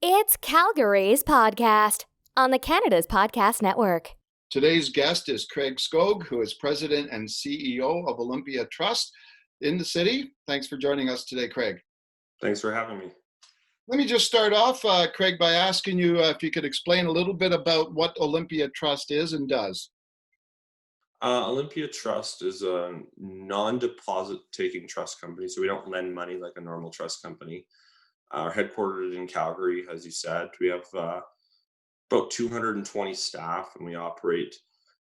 It's Calgary's podcast on the Canada's Podcast Network. Today's guest is Craig Skauge, who is President and CEO of Olympia Trust in the city. Thanks for joining us today, Craig. Thanks for having me. Let me just start off, Craig, by asking you if you could explain a little bit about what Olympia Trust is and does. Olympia Trust is a non-deposit taking trust company, so we don't lend money like a normal trust company. Headquartered in Calgary, as you said. We have about 220 staff, and we operate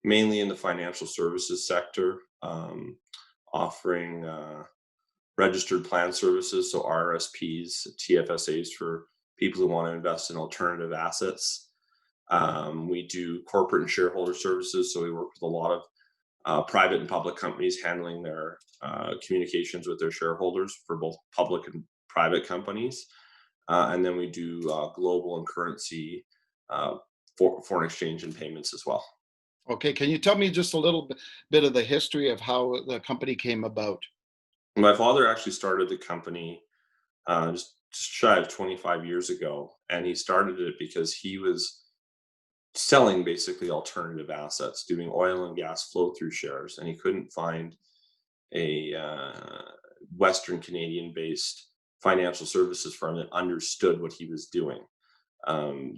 mainly in the financial services sector, offering registered plan services, so RRSPs, TFSAs for people who want to invest in alternative assets. We do corporate and shareholder services, so we work with a lot of private and public companies handling their communications with their shareholders for both public and private companies. And then we do global and currency foreign exchange and payments as well. Okay, can you tell me just a little bit of the history of how the company came about? My father actually started the company just shy of 25 years ago, and he started it because he was selling basically alternative assets, doing oil and gas flow through shares, and he couldn't find a Western Canadian based financial services firm that understood what he was doing.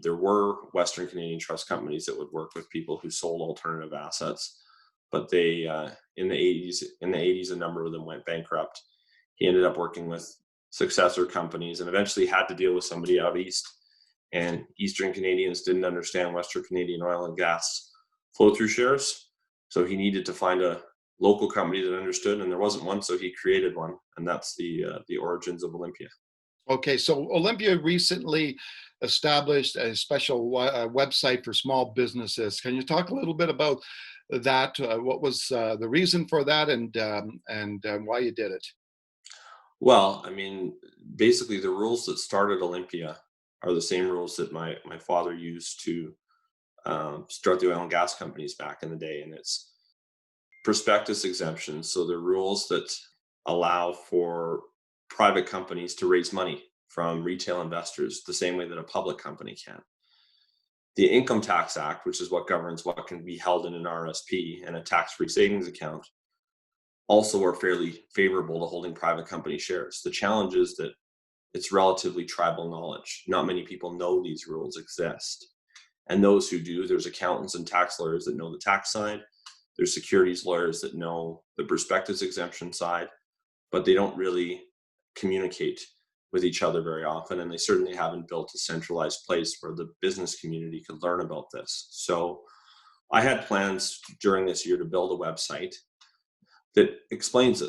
There were Western Canadian trust companies that would work with people who sold alternative assets, but they in the 80s a number of them went bankrupt. He ended up working with successor companies and eventually had to deal with somebody out east. And Eastern Canadians didn't understand Western Canadian oil and gas flow through shares. So he needed to find a local company that understood, and there wasn't one, so he created one. And that's the origins of Olympia. Okay, so Olympia recently established a special website for small businesses. Can you talk a little bit about that? What was the reason for that, and why you did it? Well, I mean, basically the rules that started Olympia are the same rules that my father used to start the oil and gas companies back in the day. And it's prospectus exemptions. So the rules that allow for private companies to raise money from retail investors the same way that a public company can. The Income Tax Act, which is what governs what can be held in an RSP and a tax-free savings account, also are fairly favorable to holding private company shares. The challenge is that it's relatively tribal knowledge. Not many people know these rules exist. And those who do, there's accountants and tax lawyers that know the tax side. There's securities lawyers that know the prospectus exemption side, but they don't really communicate with each other very often. And they certainly haven't built a centralized place where the business community could learn about this. So I had plans during this year to build a website that explains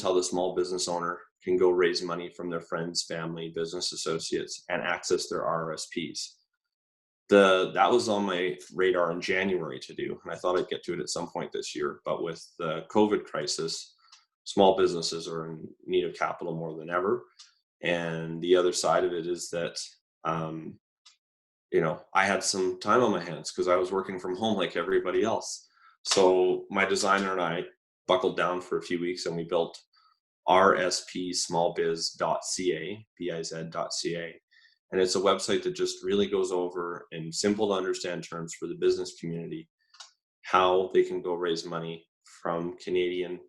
how the small business owner can go raise money from their friends, family, business associates, and access their RRSPs. That was on my radar in January to do, and I thought I'd get to it at some point this year. But with the COVID crisis, small businesses are in need of capital more than ever. And the other side of it is that, I had some time on my hands because I was working from home like everybody else. So my designer and I buckled down for a few weeks, and we built rspsmallbiz.ca, biz.ca. And it's a website that just really goes over in simple to understand terms for the business community, how they can go raise money from Canadian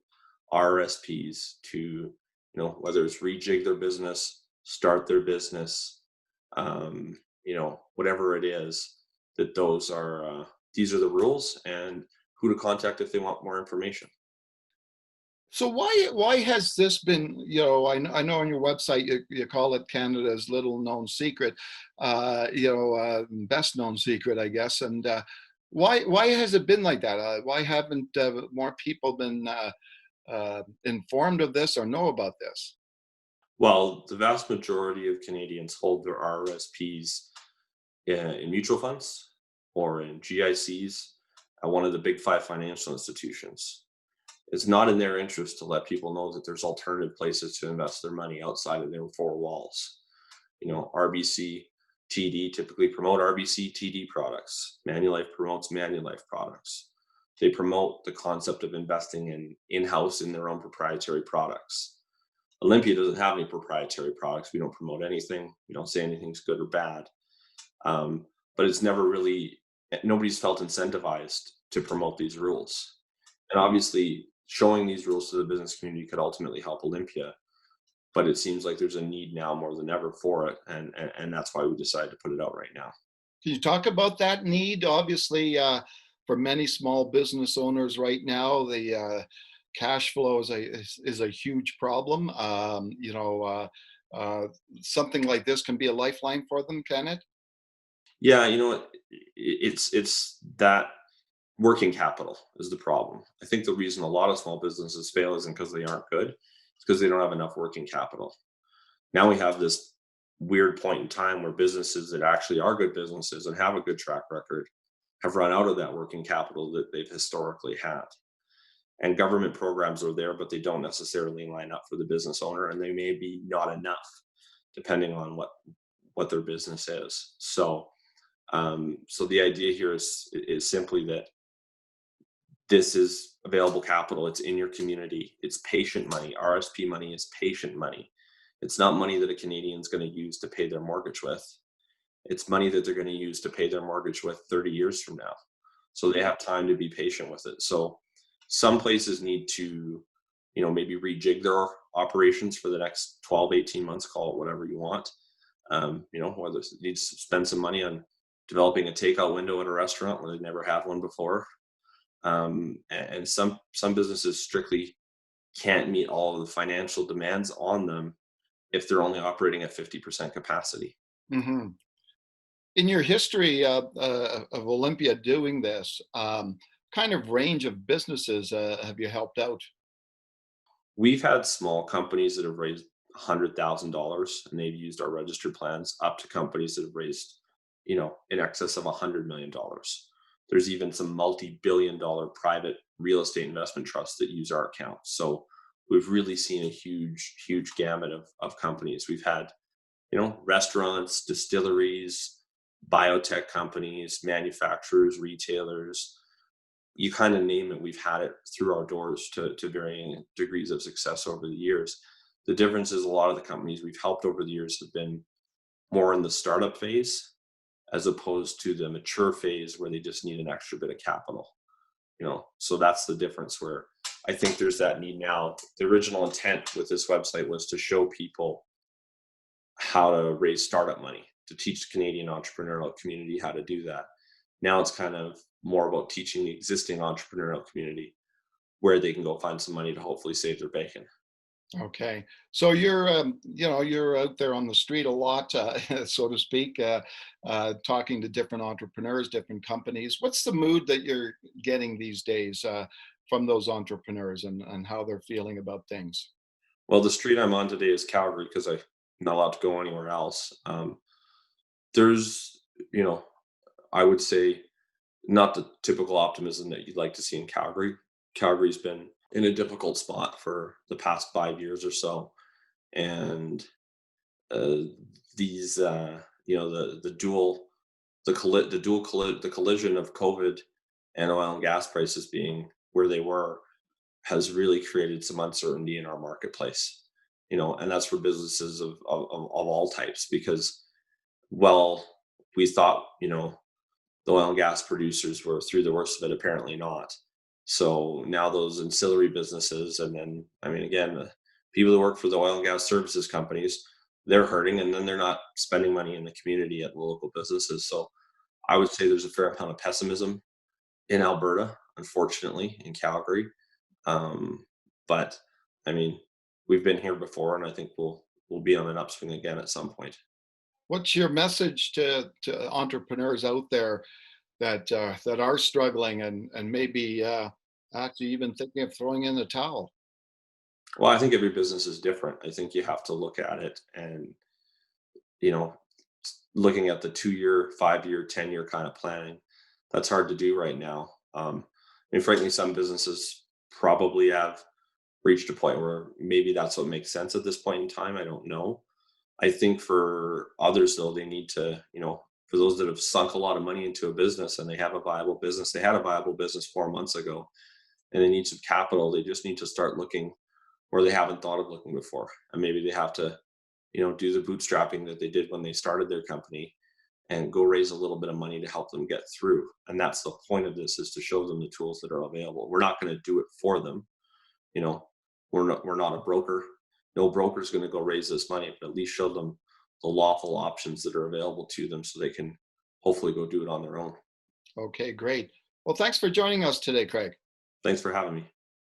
RRSPs to, whether it's rejig their business, start their business, whatever it is, that these are the rules and who to contact if they want more information. So why has this been, I know on your website you call it Canada's little known secret, best known secret, I guess. And why has it been like that? Why haven't more people been informed of this or know about this? Well, the vast majority of Canadians hold their RRSPs in mutual funds or in GICs at one of the big five financial institutions. It's not in their interest to let people know that there's alternative places to invest their money outside of their four walls. RBC, TD typically promote RBC, TD products. Manulife promotes Manulife products. They promote the concept of investing in-house in their own proprietary products. Olympia doesn't have any proprietary products. We don't promote anything. We don't say anything's good or bad. But it's never really, nobody's felt incentivized to promote these rules. And obviously, showing these rules to the business community could ultimately help Olympia. But it seems like there's a need now more than ever for it. And that's why we decided to put it out right now. Can you talk about that need? Obviously, for many small business owners right now, the cash flow is a huge problem. Something like this can be a lifeline for them, can it? Yeah, you know what? It's that working capital is the problem. I think the reason a lot of small businesses fail isn't because they aren't good, it's because they don't have enough working capital. Now we have this weird point in time where businesses that actually are good businesses and have a good track record have run out of that working capital that they've historically had. And government programs are there, but they don't necessarily line up for the business owner, and they may be not enough depending on what their business is. So the idea here is simply that this is available capital. It's in your community. It's patient money. RSP money is patient money. It's not money that a Canadian's going to use to pay their mortgage with. It's money that they're going to use to pay their mortgage with 30 years from now. So they have time to be patient with it. So some places need to, maybe rejig their operations for the next 12, 18 months, call it whether you want. Whether it needs to spend some money on developing a takeout window in a restaurant where they've never had one before. And some businesses strictly can't meet all of the financial demands on them if they're only operating at 50% capacity. Mm-hmm. In your history of Olympia doing this, kind of range of businesses have you helped out? We've had small companies that have raised $100,000 and they've used our registered plans, up to companies that have raised, in excess of $100 million. There's even some multi-billion-dollar private real estate investment trusts that use our account. So we've really seen a huge gamut of companies. We've had, restaurants, distilleries, biotech companies, manufacturers, retailers. You kind of name it, we've had it through our doors to varying degrees of success over the years. The difference is a lot of the companies we've helped over the years have been more in the startup phase, as opposed to the mature phase where they just need an extra bit of capital. So that's the difference, where I think there's that need now. The original intent with this website was to show people how to raise startup money, to teach the Canadian entrepreneurial community how to do that. Now it's kind of more about teaching the existing entrepreneurial community where they can go find some money to hopefully save their bacon. Okay, so you're out there on the street a lot, so to speak, talking to different entrepreneurs, different companies. What's the mood that you're getting these days from those entrepreneurs, and how they're feeling about things? Well, the street I'm on today is Calgary because I'm not allowed to go anywhere else. There's, I would say, not the typical optimism that you'd like to see in Calgary. Calgary's been in a difficult spot for the past 5 years or so, and these, the collision of COVID and oil and gas prices being where they were has really created some uncertainty in our marketplace. And that's for businesses of all types, because, well, we thought, the oil and gas producers were through the worst of it. Apparently not. So now those ancillary businesses, and then, again, the people that work for the oil and gas services companies, they're hurting, and then they're not spending money in the community at local businesses. So I would say there's a fair amount of pessimism in Alberta, unfortunately, in Calgary. But we've been here before, and I think we'll be on an upswing again at some point. What's your message to entrepreneurs out there that are struggling and maybe actually even thinking of throwing in the towel? Well, I think every business is different. I think you have to look at it, and, looking at the 2-year, 5-year, 10-year kind of planning, that's hard to do right now. Frankly, some businesses probably have reached a point where maybe that's what makes sense at this point in time. I don't know. I think for others, though, they need to, for those that have sunk a lot of money into a business and they have a viable business, they had a viable business 4 months ago, and they need some capital. They just need to start looking or they haven't thought of looking before. And maybe they have to, do the bootstrapping that they did when they started their company and go raise a little bit of money to help them get through. And that's the point of this, is to show them the tools that are available. We're not going to do it for them. We're not a broker. No broker's going to go raise this money, but at least show them the lawful options that are available to them so they can hopefully go do it on their own. Okay, great. Well, thanks for joining us today, Craig. Thanks for having me.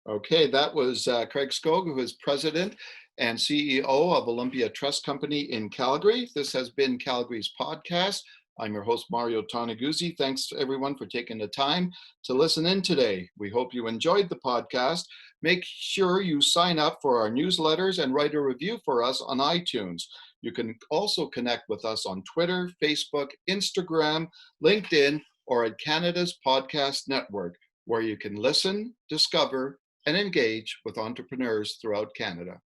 Okay, that was Craig Skauge, who is president and CEO of Olympia Trust Company in Calgary. This has been Calgary's podcast. I'm your host, Mario Toneguzzi. Thanks to everyone for taking the time to listen in today. We hope you enjoyed the podcast. Make sure you sign up for our newsletters and write a review for us on iTunes. You can also connect with us on Twitter, Facebook, Instagram, LinkedIn, or at Canada's Podcast Network, where you can listen, discover, and engage with entrepreneurs throughout Canada.